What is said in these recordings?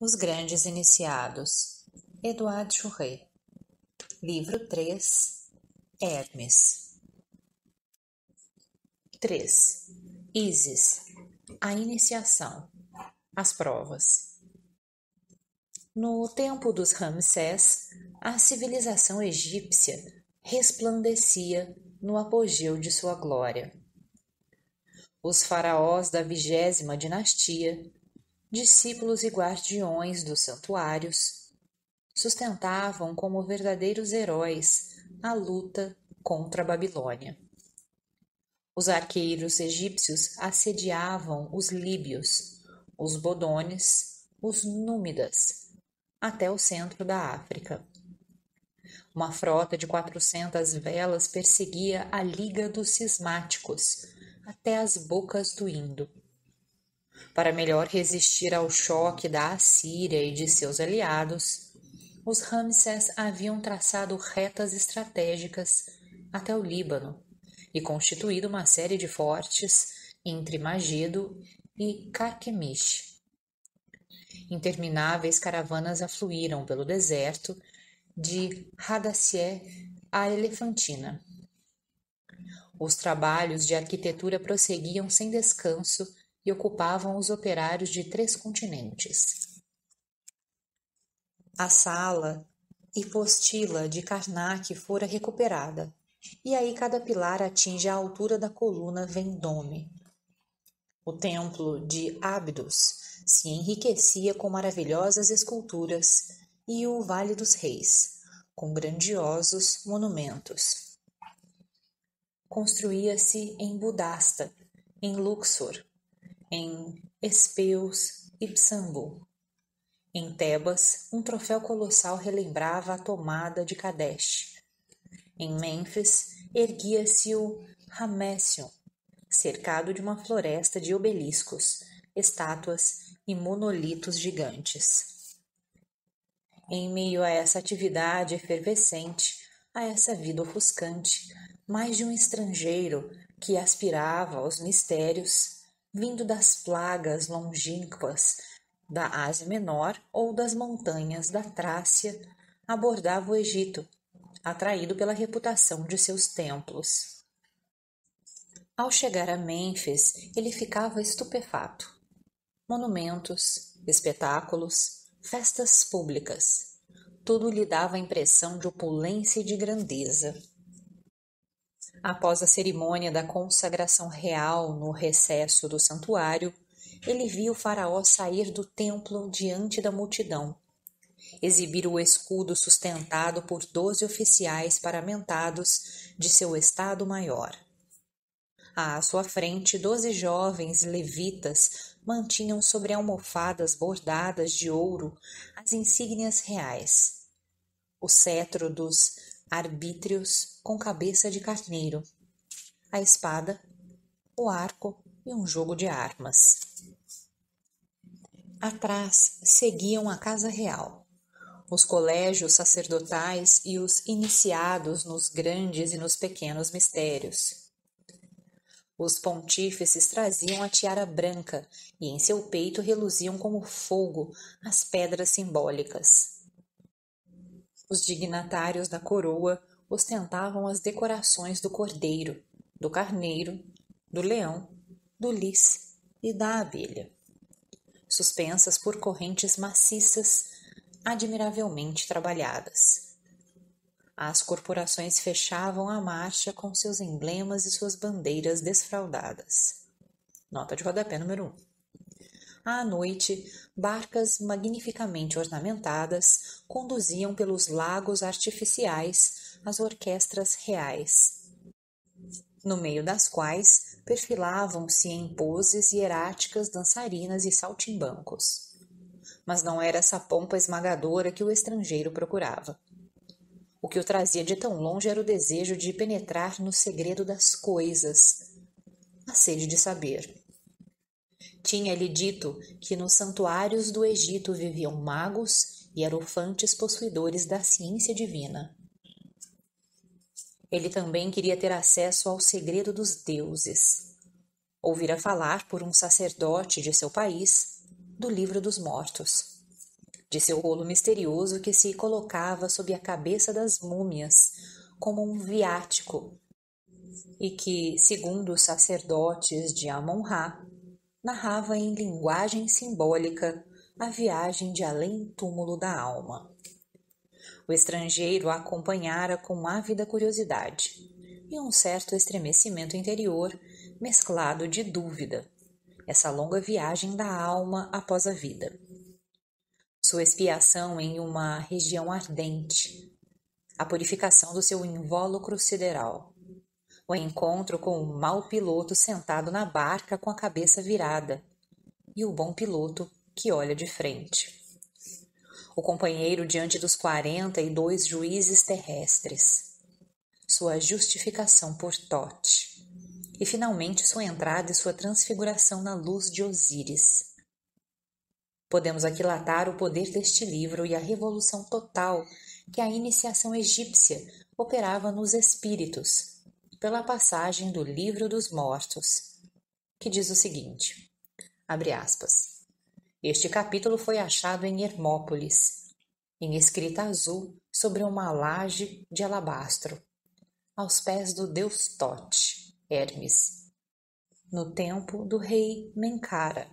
Os Grandes Iniciados, Edouard Chouret. Livro 3, Hermes. 3. Ísis, a iniciação, as provas. No tempo dos Ramsés, a civilização egípcia resplandecia no apogeu de sua glória. Os faraós da 20ª dinastia, discípulos e guardiões dos santuários, sustentavam como verdadeiros heróis a luta contra a Babilônia. Os arqueiros egípcios assediavam os líbios, os bodones, os númidas, até o centro da África. Uma frota de 400 velas perseguia a Liga dos Cismáticos até as bocas do Indo. Para melhor resistir ao choque da Assíria e de seus aliados, os Ramsés haviam traçado retas estratégicas até o Líbano e constituído uma série de fortes entre Magido e Carquemish. Intermináveis caravanas afluíram pelo deserto de Hadassia a Elefantina. Os trabalhos de arquitetura prosseguiam sem descanso e ocupavam os operários de 3 continentes. A sala hipostila de Karnak fora recuperada, e aí cada pilar atinge a altura da coluna Vendôme. O templo de Ábidos se enriquecia com maravilhosas esculturas e o Vale dos Reis, com grandiosos monumentos. Construía-se em Budasta, em Luxor, em Espeus e Psambu. Em Tebas, um troféu colossal relembrava a tomada de Kadesh. Em Mênfis, erguia-se o Ramession, cercado de uma floresta de obeliscos, estátuas e monolitos gigantes. Em meio a essa atividade efervescente, a essa vida ofuscante, mais de um estrangeiro que aspirava aos mistérios, vindo das plagas longínquas da Ásia Menor ou das montanhas da Trácia, abordava o Egito, atraído pela reputação de seus templos. Ao chegar a Mênfis, ele ficava estupefato. Monumentos, espetáculos, festas públicas, tudo lhe dava a impressão de opulência e de grandeza. Após a cerimônia da consagração real no recesso do santuário, ele viu o faraó sair do templo diante da multidão, exibir o escudo sustentado por 12 oficiais paramentados de seu estado-maior. À sua frente, 12 jovens levitas mantinham sobre almofadas bordadas de ouro as insígnias reais, o cetro dos arbítrios com cabeça de carneiro, a espada, o arco e um jogo de armas. Atrás seguiam a casa real, os colégios sacerdotais e os iniciados nos grandes e nos pequenos mistérios. Os pontífices traziam a tiara branca e em seu peito reluziam como fogo as pedras simbólicas. Os dignatários da coroa ostentavam as decorações do cordeiro, do carneiro, do leão, do lis e da abelha, suspensas por correntes maciças, admiravelmente trabalhadas. As corporações fechavam a marcha com seus emblemas e suas bandeiras desfraldadas. Nota de rodapé número 1. À noite, barcas magnificamente ornamentadas conduziam pelos lagos artificiais as orquestras reais, no meio das quais perfilavam-se em poses hieráticas dançarinas e saltimbancos. Mas não era essa pompa esmagadora que o estrangeiro procurava. O que o trazia de tão longe era o desejo de penetrar no segredo das coisas, a sede de saber. Tinha-lhe dito que nos santuários do Egito viviam magos e hierofantes possuidores da ciência divina. Ele também queria ter acesso ao segredo dos deuses. Ouvira falar por um sacerdote de seu país do livro dos mortos. de seu rolo misterioso que se colocava sob a cabeça das múmias como um viático e que, segundo os sacerdotes de Amon-Ra, narrava em linguagem simbólica a viagem de além-túmulo da alma. O estrangeiro a acompanhara com ávida curiosidade e um certo estremecimento interior mesclado de dúvida, essa longa viagem da alma após a vida. Sua expiação em uma região ardente, a purificação do seu invólucro sideral, o encontro com o mau piloto sentado na barca com a cabeça virada e o bom piloto que olha de frente. O companheiro diante dos 42 juízes terrestres, sua justificação por Thoth, e finalmente sua entrada e sua transfiguração na luz de Osíris. Podemos aquilatar o poder deste livro e a revolução total que a iniciação egípcia operava nos espíritos, pela passagem do Livro dos Mortos, que diz o seguinte, abre aspas, este capítulo foi achado em Hermópolis, em escrita azul sobre uma laje de alabastro, aos pés do deus Thoth, Hermes, no tempo do rei Mencara,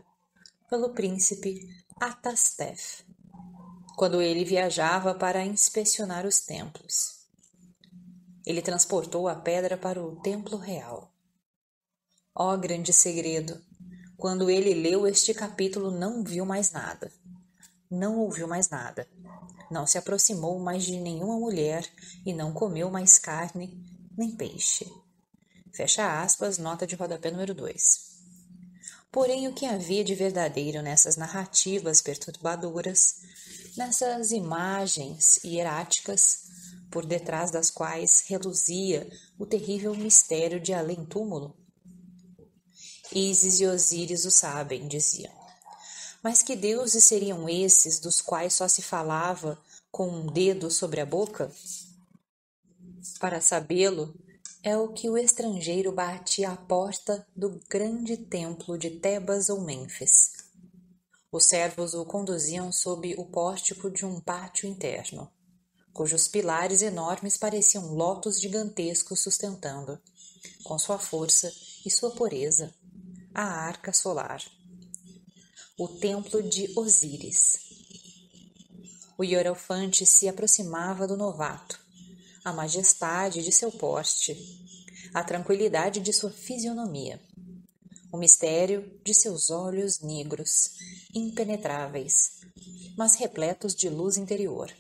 pelo príncipe Atastef, quando ele viajava para inspecionar os templos. Ele transportou a pedra para o templo real. Ó grande segredo! Quando ele leu este capítulo, não viu mais nada. Não ouviu mais nada. Não se aproximou mais de nenhuma mulher e não comeu mais carne nem peixe. Fecha aspas, nota de rodapé número 2. Porém, o que havia de verdadeiro nessas narrativas perturbadoras, nessas imagens hieráticas, por detrás das quais reluzia o terrível mistério de além-túmulo? Ísis e Osíris o sabem, diziam. Mas que deuses seriam esses dos quais só se falava com um dedo sobre a boca? Para sabê-lo, é o que o estrangeiro batia à porta do grande templo de Tebas ou Mênfis. Os servos o conduziam sob o pórtico de um pátio interno, cujos pilares enormes pareciam lotos gigantescos sustentando, com sua força e sua pureza, a arca solar. O templo de Osíris. O hierofante se aproximava do novato, a majestade de seu porte, a tranquilidade de sua fisionomia, o mistério de seus olhos negros, impenetráveis, mas repletos de luz interior,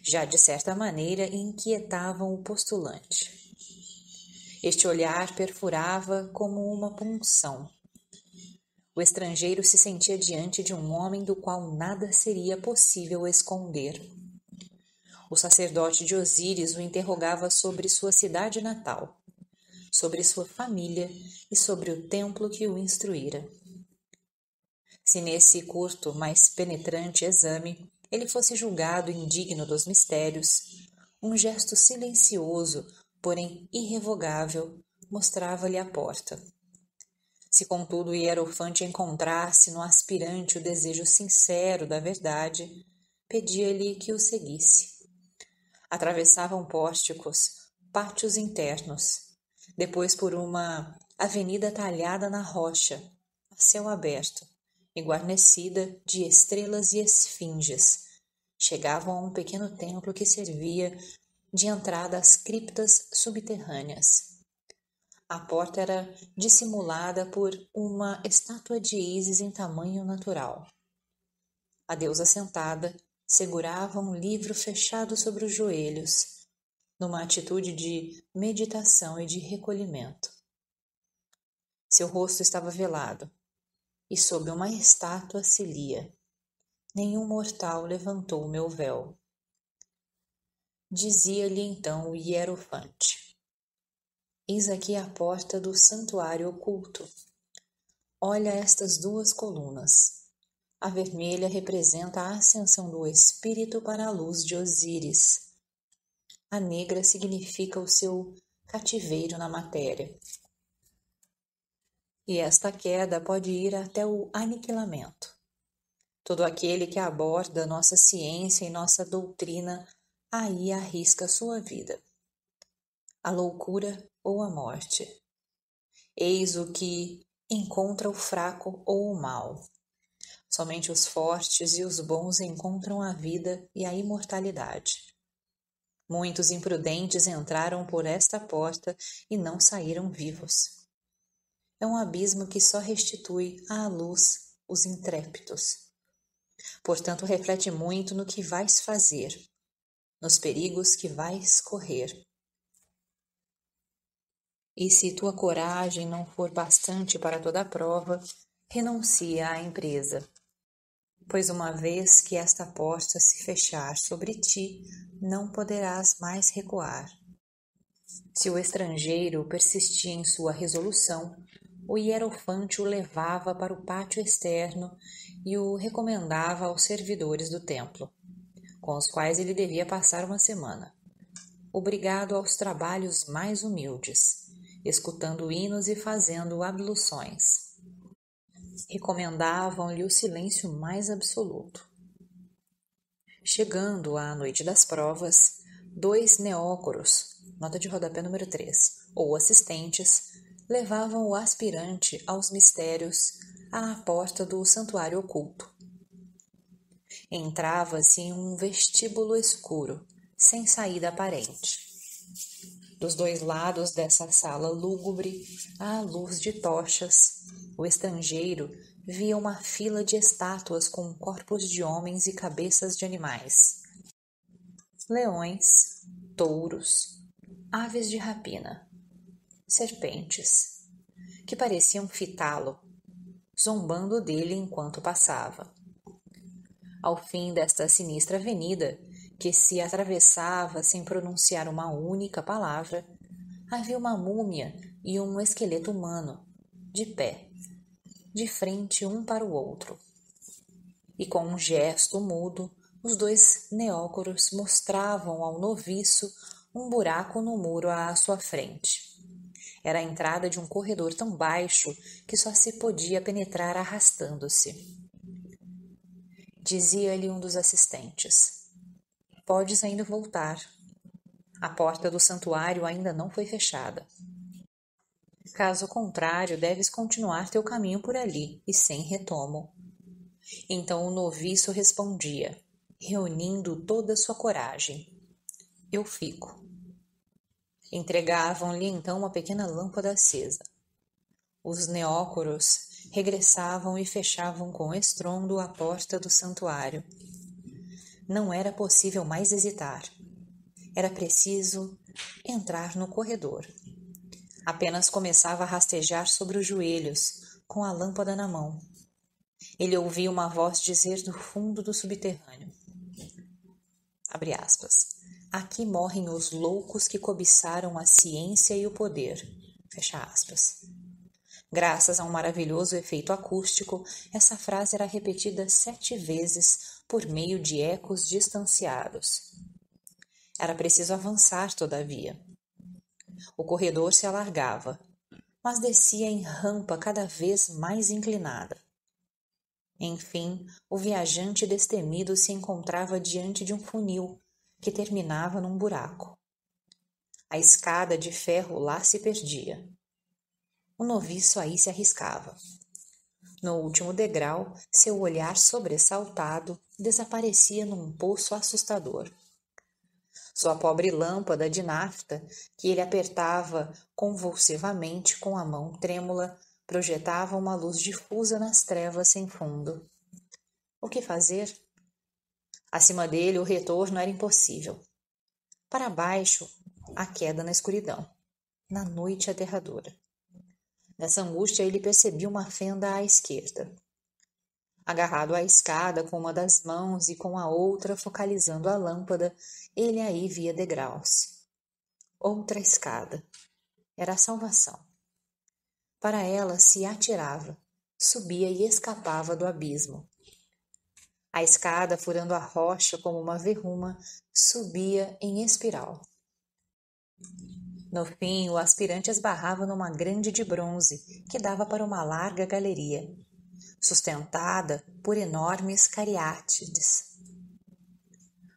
já de certa maneira inquietavam o postulante. Este olhar perfurava como uma punção. O estrangeiro se sentia diante de um homem do qual nada seria possível esconder. O sacerdote de Osíris o interrogava sobre sua cidade natal, sobre sua família e sobre o templo que o instruíra. Se nesse curto, mas penetrante exame ele fosse julgado indigno dos mistérios, um gesto silencioso, porém irrevogável, mostrava-lhe a porta. Se, contudo, o hierofante encontrasse no aspirante o desejo sincero da verdade, pedia-lhe que o seguisse. Atravessavam pórticos, pátios internos, depois por uma avenida talhada na rocha, a céu aberto, e guarnecida de estrelas e esfinges, chegavam a um pequeno templo que servia de entrada às criptas subterrâneas. A porta era dissimulada por uma estátua de Ísis em tamanho natural. A deusa sentada segurava um livro fechado sobre os joelhos, numa atitude de meditação e de recolhimento. Seu rosto estava velado, e sob uma estátua se lia: nenhum mortal levantou meu véu. Dizia-lhe então o hierofante: eis aqui a porta do santuário oculto. Olha estas duas colunas. A vermelha representa a ascensão do espírito para a luz de Osíris. A negra significa o seu cativeiro na matéria. E esta queda pode ir até o aniquilamento. Todo aquele que aborda nossa ciência e nossa doutrina, aí arrisca sua vida. A loucura ou a morte. Eis o que encontra o fraco ou o mau. Somente os fortes e os bons encontram a vida e a imortalidade. Muitos imprudentes entraram por esta porta e não saíram vivos. É um abismo que só restitui à luz os intrépidos. Portanto, reflete muito no que vais fazer, nos perigos que vais correr. E se tua coragem não for bastante para toda a prova, renuncia à empresa. Pois uma vez que esta porta se fechar sobre ti, não poderás mais recuar. Se o estrangeiro persistia em sua resolução, o hierofante o levava para o pátio externo e o recomendava aos servidores do templo, com os quais ele devia passar uma semana, obrigado aos trabalhos mais humildes, escutando hinos e fazendo abluções. Recomendavam-lhe o silêncio mais absoluto. Chegando à noite das provas, 2 neócoros, nota de rodapé número 3, ou assistentes, levavam o aspirante aos mistérios à porta do santuário oculto. Entrava-se em um vestíbulo escuro, sem saída aparente. Dos 2 lados dessa sala lúgubre, à luz de tochas, o estrangeiro via uma fila de estátuas com corpos de homens e cabeças de animais. Leões, touros, aves de rapina, serpentes, que pareciam fitá-lo, zombando dele enquanto passava. Ao fim desta sinistra avenida, que se atravessava sem pronunciar uma única palavra, havia uma múmia e um esqueleto humano, de pé, de frente um para o outro. E com um gesto mudo, os 2 neócoros mostravam ao noviço um buraco no muro à sua frente. Era a entrada de um corredor tão baixo que só se podia penetrar arrastando-se. Dizia-lhe um dos assistentes: podes ainda voltar. A porta do santuário ainda não foi fechada. Caso contrário, deves continuar teu caminho por ali e sem retomo. Então o noviço respondia, reunindo toda sua coragem: eu fico. Entregavam-lhe então uma pequena lâmpada acesa. Os neócoros regressavam e fechavam com estrondo a porta do santuário. Não era possível mais hesitar. Era preciso entrar no corredor. Apenas começava a rastejar sobre os joelhos, com a lâmpada na mão. Ele ouvia uma voz dizer do fundo do subterrâneo. Abre aspas. Aqui morrem os loucos que cobiçaram a ciência e o poder. Fecha aspas. Graças a um maravilhoso efeito acústico, essa frase era repetida 7 vezes por meio de ecos distanciados. Era preciso avançar, todavia. O corredor se alargava, mas descia em rampa cada vez mais inclinada. Enfim, o viajante destemido se encontrava diante de um funil que terminava num buraco. A escada de ferro lá se perdia. O noviço aí se arriscava. No último degrau, seu olhar sobressaltado desaparecia num poço assustador. Sua pobre lâmpada de nafta, que ele apertava convulsivamente com a mão trêmula, projetava uma luz difusa nas trevas sem fundo. O que fazer? Acima dele, o retorno era impossível. Para baixo, a queda na escuridão, na noite aterradora. Nessa angústia, ele percebia uma fenda à esquerda. Agarrado à escada com uma das mãos e com a outra focalizando a lâmpada, ele aí via degraus. Outra escada. Era a salvação. Para ela se atirava, subia e escapava do abismo. A escada, furando a rocha como uma verruma, subia em espiral. No fim, o aspirante esbarrava numa grande de bronze que dava para uma larga galeria. sustentada por enormes cariátides.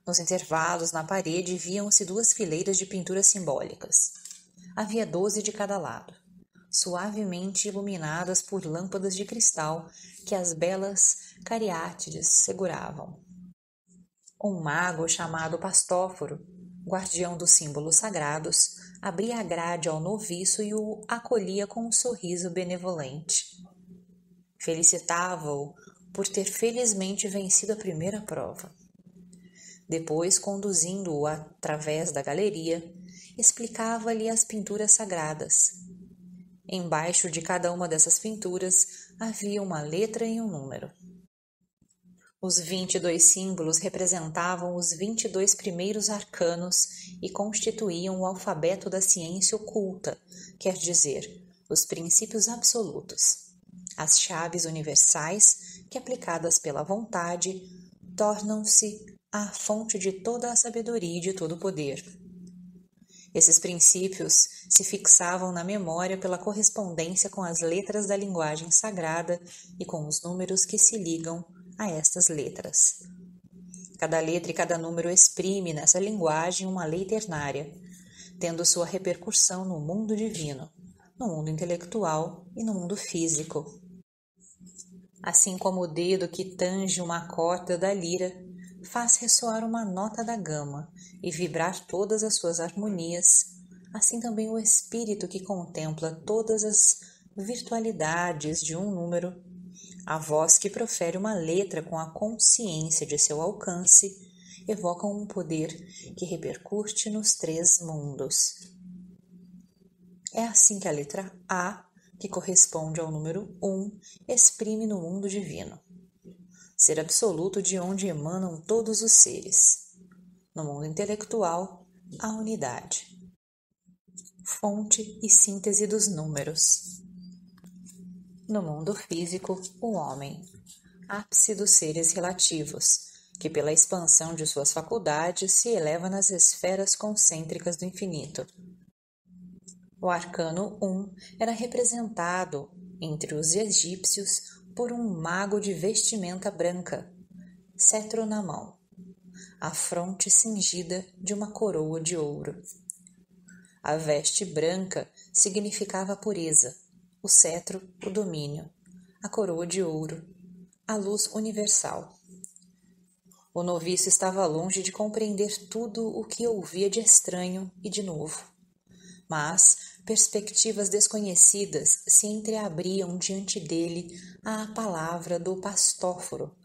Nos intervalos na parede viam-se 2 fileiras de pinturas simbólicas. Havia 12 de cada lado, suavemente iluminadas por lâmpadas de cristal que as belas cariátides seguravam. Um mago chamado Pastóforo, guardião dos símbolos sagrados, abria a grade ao noviço e o acolhia com um sorriso benevolente. Felicitava-o por ter felizmente vencido a primeira prova. Depois, conduzindo-o através da galeria, explicava-lhe as pinturas sagradas. Embaixo de cada uma dessas pinturas havia uma letra e um número. Os 22 símbolos representavam os 22 primeiros arcanos e constituíam o alfabeto da ciência oculta, quer dizer, os princípios absolutos, as chaves universais que, aplicadas pela vontade, tornam-se a fonte de toda a sabedoria e de todo o poder. Esses princípios se fixavam na memória pela correspondência com as letras da linguagem sagrada e com os números que se ligam a estas letras. Cada letra e cada número exprime nessa linguagem uma lei ternária, tendo sua repercussão no mundo divino, no mundo intelectual e no mundo físico. Assim como o dedo que tange uma corda da lira faz ressoar uma nota da gama e vibrar todas as suas harmonias, assim também o espírito que contempla todas as virtualidades de um número, a voz que profere uma letra com a consciência de seu alcance, evocam um poder que repercute nos 3 mundos. É assim que a letra A, que corresponde ao número 1, exprime no mundo divino, ser absoluto de onde emanam todos os seres. No mundo intelectual, a unidade. Fonte e síntese dos números. No mundo físico, o homem, ápice dos seres relativos, que pela expansão de suas faculdades se eleva nas esferas concêntricas do infinito. O arcano 1 era representado, entre os egípcios, por um mago de vestimenta branca, cetro na mão, a fronte cingida de uma coroa de ouro. A veste branca significava a pureza, o cetro, o domínio, a coroa de ouro, a luz universal. O noviço estava longe de compreender tudo o que ouvia de estranho e de novo, mas perspectivas desconhecidas se entreabriam diante dele à palavra do Pastóforo,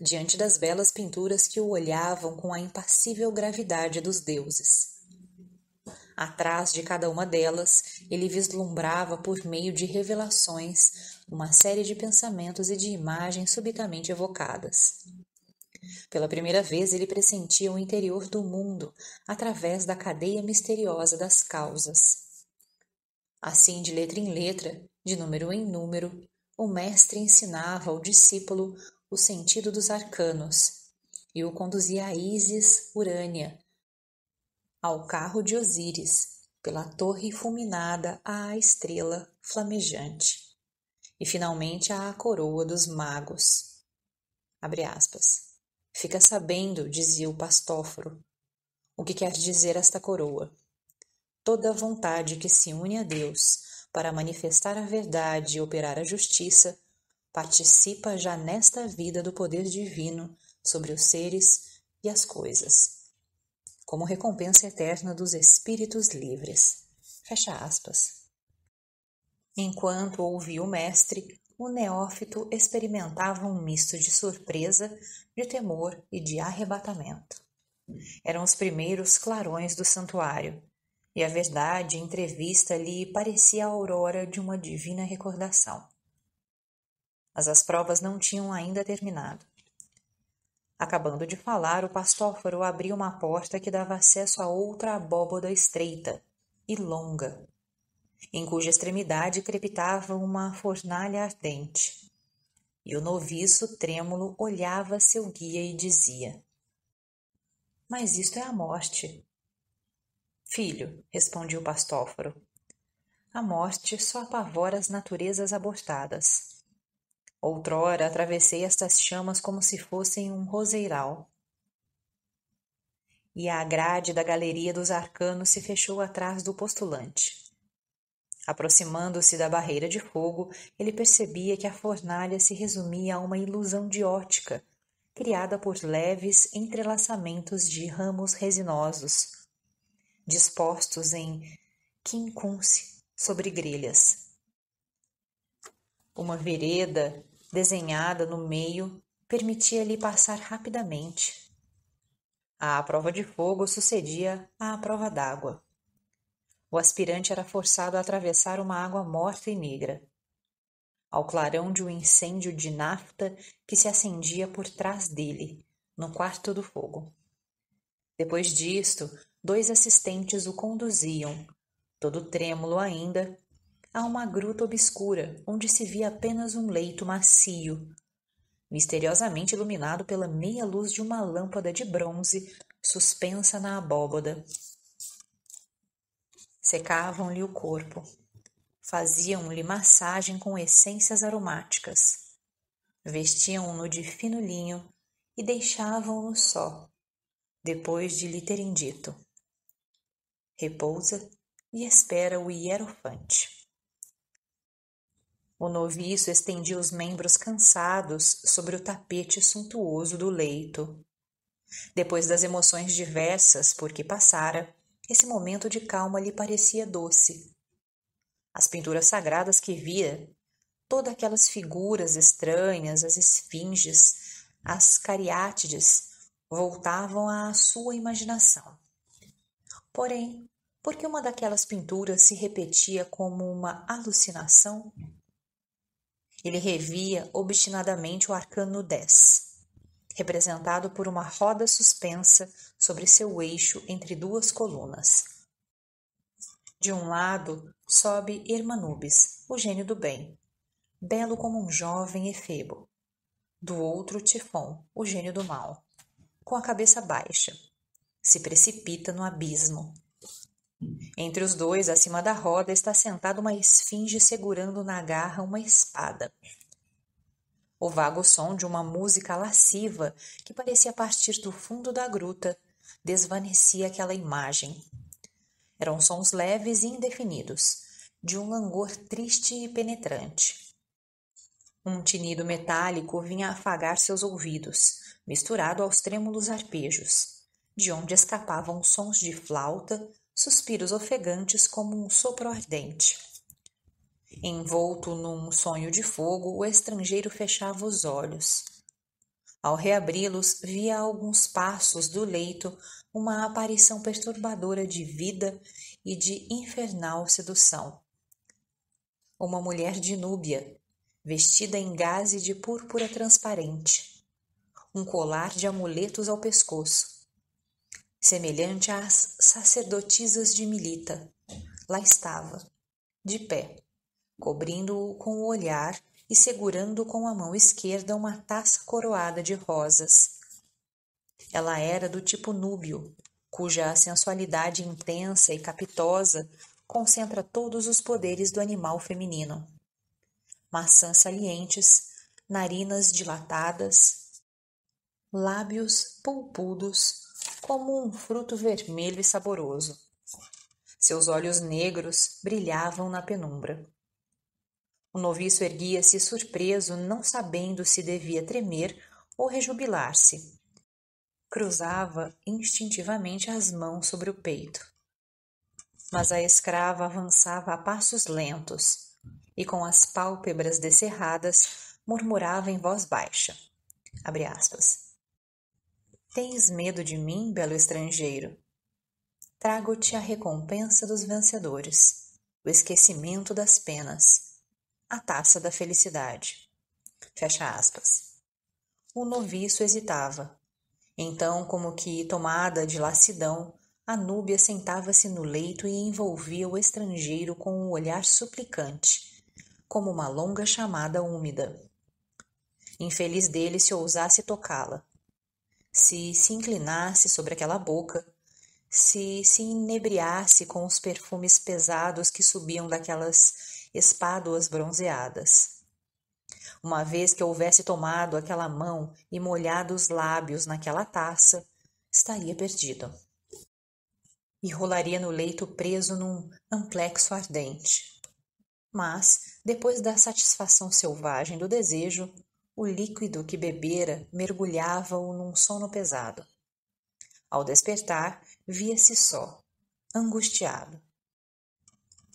diante das belas pinturas que o olhavam com a impassível gravidade dos deuses. Atrás de cada uma delas, ele vislumbrava por meio de revelações uma série de pensamentos e de imagens subitamente evocadas. Pela primeira vez, ele pressentia o interior do mundo através da cadeia misteriosa das causas. Assim, de letra em letra, de número em número, o mestre ensinava ao discípulo o sentido dos arcanos e o conduzia a Ísis Urânia, ao carro de Osíris, pela torre fulminada à estrela flamejante, e finalmente à coroa dos magos. Abre aspas. Fica sabendo, dizia o Pastóforo, o que quer dizer esta coroa. Toda vontade que se une a Deus para manifestar a verdade e operar a justiça participa já nesta vida do poder divino sobre os seres e as coisas, como recompensa eterna dos espíritos livres. Fecha aspas. Enquanto ouvia o mestre, o neófito experimentava um misto de surpresa, de temor e de arrebatamento. Eram os primeiros clarões do santuário, e a verdade entrevista lhe parecia a aurora de uma divina recordação. Mas as provas não tinham ainda terminado. Acabando de falar, o Pastóforo abriu uma porta que dava acesso a outra abóboda estreita e longa, em cuja extremidade crepitava uma fornalha ardente. E o noviço trêmulo olhava seu guia e dizia: Mas isto é a morte. Filho, respondia o Pastóforo, a morte só apavora as naturezas abortadas. Outrora atravessei estas chamas como se fossem um roseiral. E a grade da galeria dos arcanos se fechou atrás do postulante. Aproximando-se da barreira de fogo, ele percebia que a fornalha se resumia a uma ilusão de ótica, criada por leves entrelaçamentos de ramos resinosos, dispostos em quincunce sobre grelhas. Uma vereda desenhada no meio permitia-lhe passar rapidamente. À prova de fogo sucedia à prova d'água. O aspirante era forçado a atravessar uma água morta e negra, ao clarão de um incêndio de nafta que se acendia por trás dele, no quarto do fogo. Depois disto, 2 assistentes o conduziam, todo trêmulo ainda, a uma gruta obscura, onde se via apenas um leito macio, misteriosamente iluminado pela meia luz de uma lâmpada de bronze suspensa na abóbada. Secavam-lhe o corpo, faziam-lhe massagem com essências aromáticas, vestiam-no de fino linho e deixavam-no só, depois de lhe terem dito: repousa e espera o hierofante. O noviço estendia os membros cansados sobre o tapete suntuoso do leito. Depois das emoções diversas por que passara, esse momento de calma lhe parecia doce. As pinturas sagradas que via, todas aquelas figuras estranhas, as esfinges, as cariátides, voltavam à sua imaginação. Porém, por que uma daquelas pinturas se repetia como uma alucinação? Ele revia obstinadamente o arcano 10, representado por uma roda suspensa sobre seu eixo entre 2 colunas. De um lado sobe Hermanubis, o gênio do bem, belo como um jovem efebo. Do outro Tifon, o gênio do mal, com a cabeça baixa, se precipita no abismo. Entre os 2, acima da roda, está sentada uma esfinge segurando na garra uma espada. O vago som de uma música lasciva que parecia partir do fundo da gruta desvanecia aquela imagem. Eram sons leves e indefinidos, de um langor triste e penetrante. Um tinido metálico vinha afagar seus ouvidos, misturado aos trêmulos arpejos, de onde escapavam sons de flauta, suspiros ofegantes como um sopro ardente. Envolto num sonho de fogo, o estrangeiro fechava os olhos. Ao reabri-los, via a alguns passos do leito uma aparição perturbadora de vida e de infernal sedução. Uma mulher de Núbia, vestida em gaze de púrpura transparente, um colar de amuletos ao pescoço, semelhante às sacerdotisas de Milita. Lá estava, de pé, cobrindo-o com o olhar e segurando com a mão esquerda uma taça coroada de rosas. Ela era do tipo núbio, cuja sensualidade intensa e capitosa concentra todos os poderes do animal feminino. Maçãs salientes, narinas dilatadas, lábios pulpudos, como um fruto vermelho e saboroso. Seus olhos negros brilhavam na penumbra. O noviço erguia-se surpreso, não sabendo se devia tremer ou rejubilar-se. Cruzava instintivamente as mãos sobre o peito. Mas a escrava avançava a passos lentos e, com as pálpebras descerradas, murmurava em voz baixa. Abre aspas. Tens medo de mim, belo estrangeiro? Trago-te a recompensa dos vencedores, o esquecimento das penas, a taça da felicidade. Fecha aspas. O noviço hesitava. Então, como que tomada de lassidão, a núbia sentava-se no leito e envolvia o estrangeiro com um olhar suplicante, como uma longa chamada úmida. Infeliz dele se ousasse tocá-la. Se inclinasse sobre aquela boca, se inebriasse com os perfumes pesados que subiam daquelas espáduas bronzeadas. Uma vez que houvesse tomado aquela mão e molhado os lábios naquela taça, estaria perdido. E rolaria no leito preso num amplexo ardente. Mas, depois da satisfação selvagem do desejo, o líquido que bebera mergulhava-o num sono pesado. Ao despertar, via-se só, angustiado.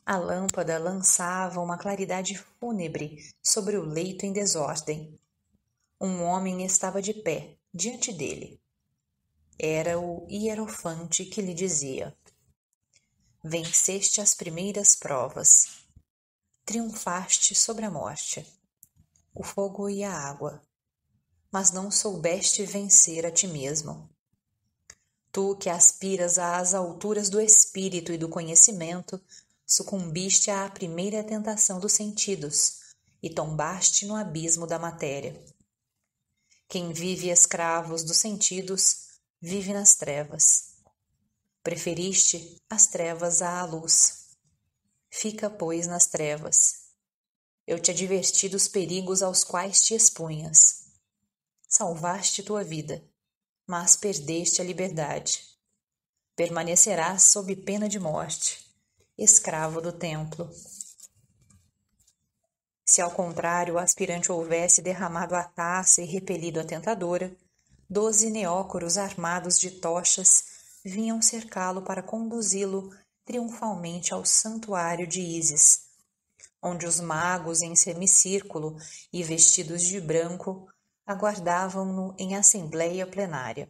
A lâmpada lançava uma claridade fúnebre sobre o leito em desordem. Um homem estava de pé, diante dele. Era o hierofante que lhe dizia: Venceste as primeiras provas. Triunfaste sobre a morte, o fogo e a água, mas não soubeste vencer a ti mesmo. Tu que aspiras às alturas do espírito e do conhecimento, sucumbiste à primeira tentação dos sentidos e tombaste no abismo da matéria. Quem vive escravos dos sentidos, vive nas trevas. Preferiste as trevas à luz. Fica, pois, nas trevas. Eu te adverti dos perigos aos quais te expunhas. Salvaste tua vida, mas perdeste a liberdade. Permanecerás sob pena de morte, escravo do templo. Se ao contrário o aspirante houvesse derramado a taça e repelido a tentadora, 12 neócoros armados de tochas vinham cercá-lo para conduzi-lo triunfalmente ao santuário de Ísis, onde os magos em semicírculo e vestidos de branco aguardavam-no em assembleia plenária.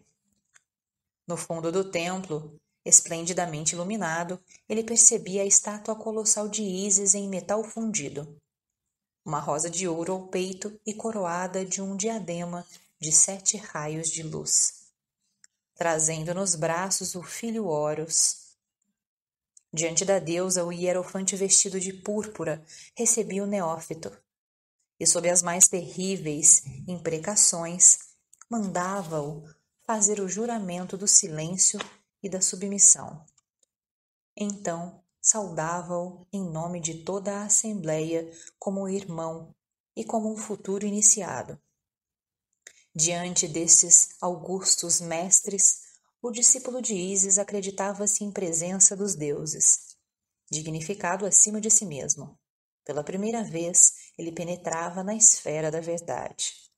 No fundo do templo, esplendidamente iluminado, ele percebia a estátua colossal de Ísis em metal fundido. Uma rosa de ouro ao peito e coroada de um diadema de 7 raios de luz, trazendo nos braços o filho Horus. Diante da deusa, o hierofante vestido de púrpura recebia o neófito, e sob as mais terríveis imprecações, mandava-o fazer o juramento do silêncio e da submissão. Então, saudava-o em nome de toda a assembleia como irmão e como um futuro iniciado. Diante destes augustos mestres, o discípulo de Ísis acreditava-se em presença dos deuses, dignificado acima de si mesmo. Pela primeira vez, ele penetrava na esfera da verdade.